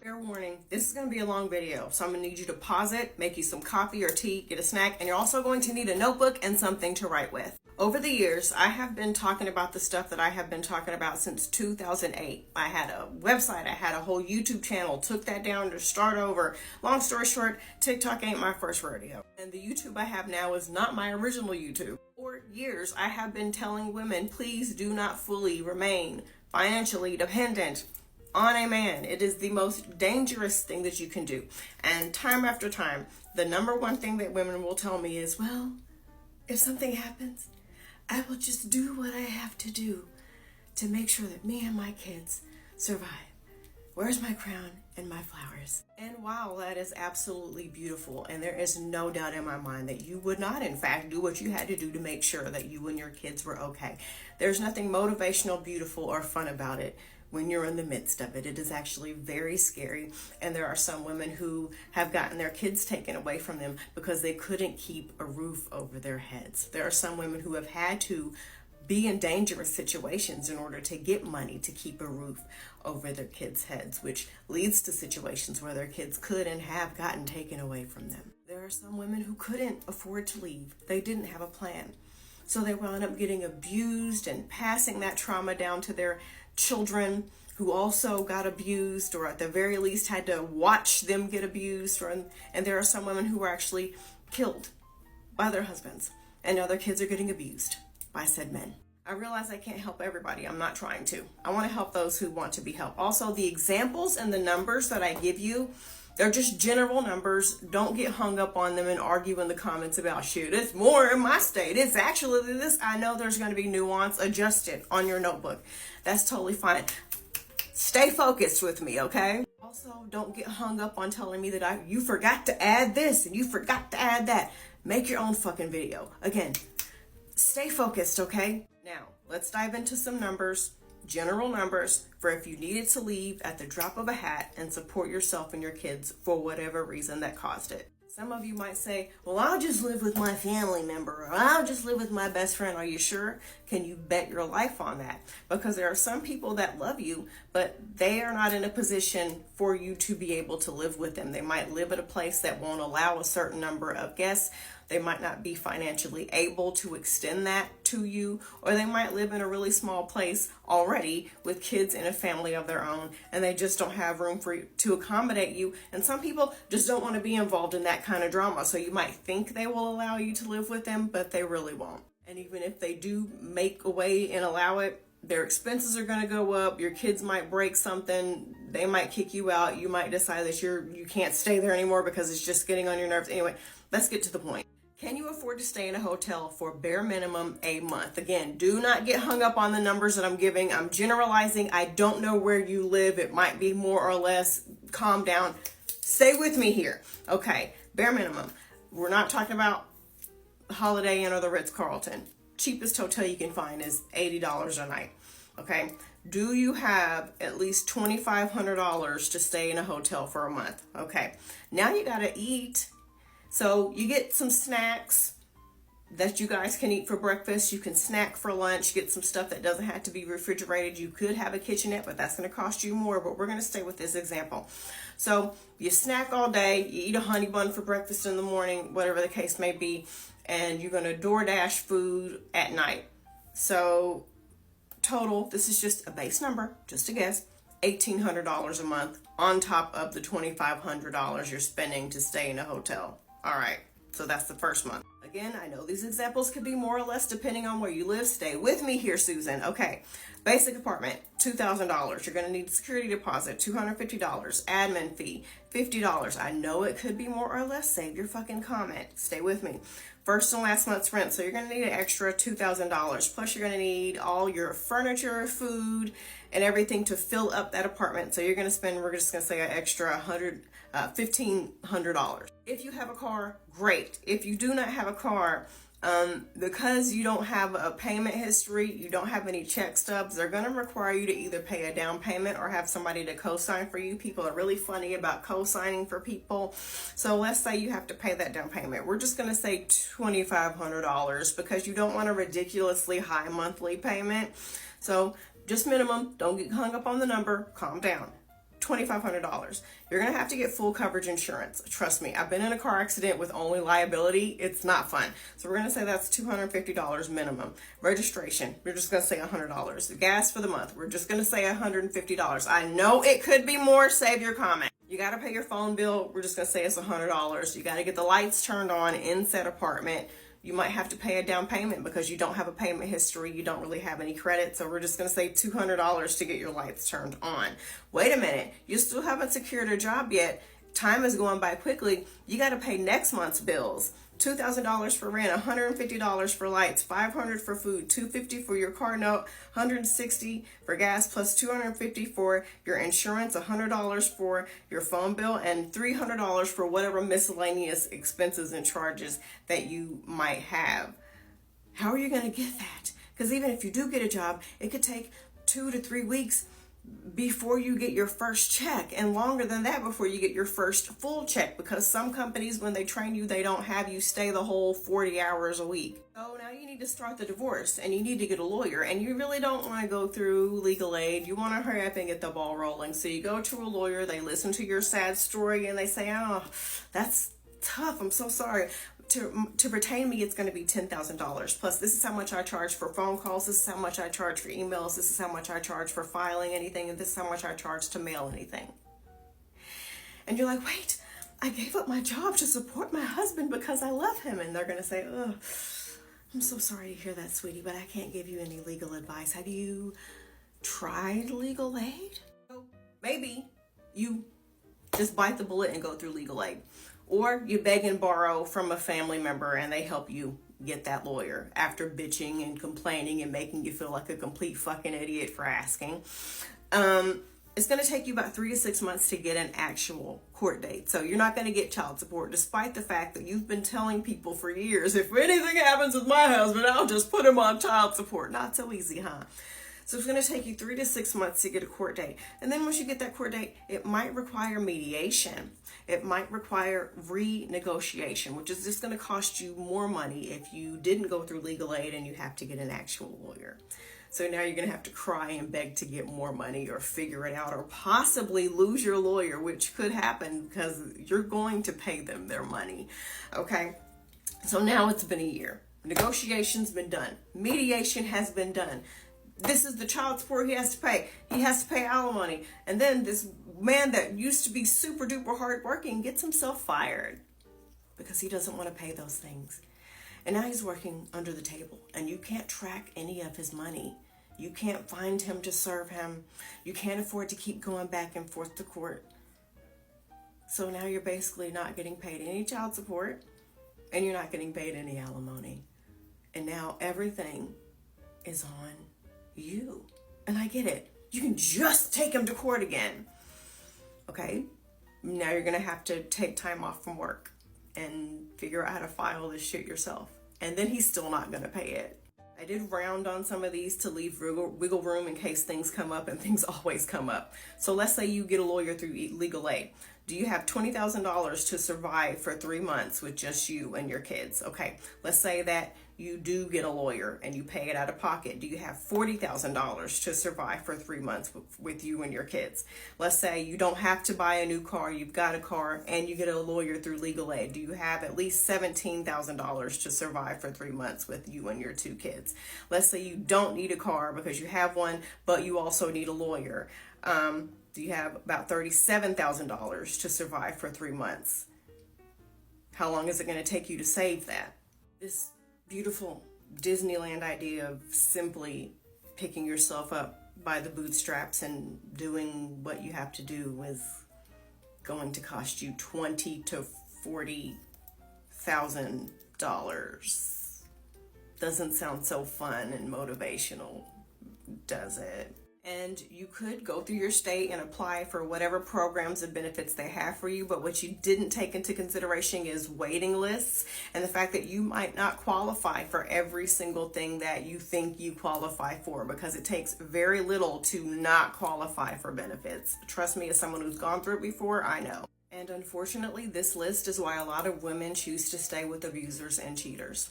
Fair warning, this is going to be a long video, so I'm going to need you to pause it, make you some coffee or tea, get a snack, and you're also going to need a notebook and something to write with. Over the years, I have been talking about the stuff that I have been talking about since 2008. I had a website, I had a whole YouTube channel, took that down to start over. Long story short, TikTok ain't my first rodeo. And the YouTube I have now is not my original YouTube. For years, I have been telling women, please do not fully remain financially dependent on a man. It is the most dangerous thing that you can do. And time after time, the number one thing that women will tell me is, well, if something happens, I will just do what I have to do to make sure that me and my kids survive. Where's my crown and my flowers? And while that is absolutely beautiful, and there is no doubt in my mind that you would not, in fact, do what you had to do to make sure that you and your kids were okay. There's nothing motivational, beautiful, or fun about it when you're in the midst of it. It is actually very scary. And there are some women who have gotten their kids taken away from them because they couldn't keep a roof over their heads. There are some women who have had to be in dangerous situations in order to get money to keep a roof over their kids' heads, which leads to situations where their kids could and have gotten taken away from them. There are some women who couldn't afford to leave. They didn't have a plan. So they wound up getting abused and passing that trauma down to their children, who also got abused, or at the very least had to watch them get abused. And there are some women who were actually killed by their husbands, and now their kids are getting abused by said men. I realize I can't help everybody. I'm not trying to. I want to help those who want to be helped. Also, the examples and the numbers that I give you, they're just general numbers. Don't get hung up on them and argue in the comments about, shoot, it's more in my state. It's actually this. I know there's going to be nuance. Adjust it on your notebook. That's totally fine. Stay focused with me, okay? Also, don't get hung up on telling me that you forgot to add this and you forgot to add that. Make your own fucking video. Again, stay focused, okay? Now, let's dive into some numbers. General numbers for if you needed to leave at the drop of a hat and support yourself and your kids for whatever reason that caused it. Some of you might say, well, I'll just live with my family member, or I'll just live with my best friend. Are you sure? Can you bet your life on that? Because there are some people that love you, but they are not in a position for you to be able to live with them. They might live at a place that won't allow a certain number of guests. They might not be financially able to extend that to you, or they might live in a really small place already with kids and a family of their own, and they just don't have room for you to accommodate you. And some people just don't want to be involved in that kind of drama. So you might think they will allow you to live with them, but they really won't. And even if they do make a way and allow it, their expenses are going to go up. Your kids might break something. They might kick you out. You might decide that you can't stay there anymore because it's just getting on your nerves. Anyway, let's get to the point. Can you afford to stay in a hotel for bare minimum a month? Again, do not get hung up on the numbers that I'm giving. I'm generalizing. I don't know where you live. It might be more or less. Calm down. Stay with me here. Okay, bare minimum. We're not talking about Holiday Inn or the Ritz-Carlton. Cheapest hotel you can find is $80 a night. Okay, do you have at least $2,500 to stay in a hotel for a month? Okay, now you gotta eat. So you get some snacks that you guys can eat for breakfast. You can snack for lunch, get some stuff that doesn't have to be refrigerated. You could have a kitchenette, but that's going to cost you more. But we're going to stay with this example. So you snack all day, you eat a honey bun for breakfast in the morning, whatever the case may be, and you're going to DoorDash food at night. So total, this is just a base number, just a guess, $1,800 a month on top of the $2,500 you're spending to stay in a hotel. All right, so that's the first month. Again, I know these examples could be more or less depending on where you live. Stay with me here, Susan. Okay, basic apartment, $2,000. You're gonna need security deposit, $250. Admin fee, $50. I know it could be more or less. Save your fucking comment. Stay with me. First and last month's rent, so you're gonna need an extra $2,000. Plus you're gonna need all your furniture, food, and everything to fill up that apartment. So you're gonna spend, we're just gonna say an extra $1,500. If you have a car, great. If you do not have a car, because you don't have a payment history, you don't have any check stubs, they're going to require you to either pay a down payment or have somebody to co-sign for you. People are really funny about co-signing for people. So let's say you have to pay that down payment. We're just going to say $2,500 because you don't want a ridiculously high monthly payment. So just minimum, don't get hung up on the number, calm down. $2,500. You're going to have to get full coverage insurance. Trust me, I've been in a car accident with only liability. It's not fun. So we're going to say that's $250 minimum. Registration, we're just going to say $100. The gas for the month, we're just going to say $150. I know it could be more. Save your comment. You got to pay your phone bill. We're just going to say it's $100. You got to get the lights turned on in said apartment. You might have to pay a down payment because you don't have a payment history. You don't really have any credit. So we're just going to say $200 to get your lights turned on. Wait a minute. You still haven't secured a job yet. Time is going by quickly. You got to pay next month's bills. $2,000 for rent, $150 for lights, $500 for food, $250 for your car note, $160 for gas, plus $250 for your insurance, $100 for your phone bill, and $300 for whatever miscellaneous expenses and charges that you might have. How are you going to get that? Because even if you do get a job, it could take 2 to 3 weeks before you get your first check, and longer than that before you get your first full check, because some companies, when they train you, they don't have you stay the whole 40 hours a week. So now you need to start the divorce, and you need to get a lawyer, and you really don't want to go through legal aid. You want to hurry up and get the ball rolling. So you go to a lawyer, they listen to your sad story, and they say, oh, that's tough, I'm so sorry. To retain me, it's going to be $10,000. Plus, this is how much I charge for phone calls. This is how much I charge for emails. This is how much I charge for filing anything. And this is how much I charge to mail anything. And you're like, wait, I gave up my job to support my husband because I love him. And they're going to say, oh, I'm so sorry to hear that, sweetie, but I can't give you any legal advice. Have you tried legal aid? Maybe you just bite the bullet and go through legal aid. Or you beg and borrow from a family member and they help you get that lawyer after bitching and complaining and making you feel like a complete fucking idiot for asking. It's going to take you about 3 to 6 months to get an actual court date. So you're not going to get child support, despite the fact that you've been telling people for years, if anything happens with my husband, I'll just put him on child support. Not so easy, huh? So it's going to take you 3 to 6 months to get a court date. And then once you get that court date, it might require mediation. It might require renegotiation, which is just going to cost you more money if you didn't go through legal aid and you have to get an actual lawyer. So now you're going to have to cry and beg to get more money or figure it out, or possibly lose your lawyer, which could happen because you're going to pay them their money. Okay. So now it's been a year. Negotiation's been done. Mediation has been done. This is the child support he has to pay. He has to pay alimony. And then this man that used to be super duper hardworking gets himself fired because he doesn't want to pay those things. And now he's working under the table and you can't track any of his money. You can't find him to serve him. You can't afford to keep going back and forth to court. So now you're basically not getting paid any child support and you're not getting paid any alimony. And now everything is on you. And I get it. You can just take him to court again. Okay? Now you're going to have to take time off from work and figure out how to file this shit yourself. And then he's still not going to pay it. I did round on some of these to leave wiggle room in case things come up, and things always come up. So let's say you get a lawyer through legal aid. Do you have $20,000 to survive for 3 months with just you and your kids? Okay, let's say that you do get a lawyer and you pay it out of pocket. Do you have $40,000 to survive for 3 months with you and your kids? Let's say you don't have to buy a new car, you've got a car, and you get a lawyer through legal aid. Do you have at least $17,000 to survive for 3 months with you and your 2 kids? Let's say you don't need a car because you have one, but you also need a lawyer. Do you have about $37,000 to survive for 3 months? How long is it going to take you to save that? This beautiful Disneyland idea of simply picking yourself up by the bootstraps and doing what you have to do is going to cost you $20,000 to $40,000. Doesn't sound so fun and motivational, does it? And you could go through your state and apply for whatever programs and benefits they have for you. But what you didn't take into consideration is waiting lists and the fact that you might not qualify for every single thing that you think you qualify for, because it takes very little to not qualify for benefits. Trust me, as someone who's gone through it before, I know. And unfortunately, this list is why a lot of women choose to stay with abusers and cheaters.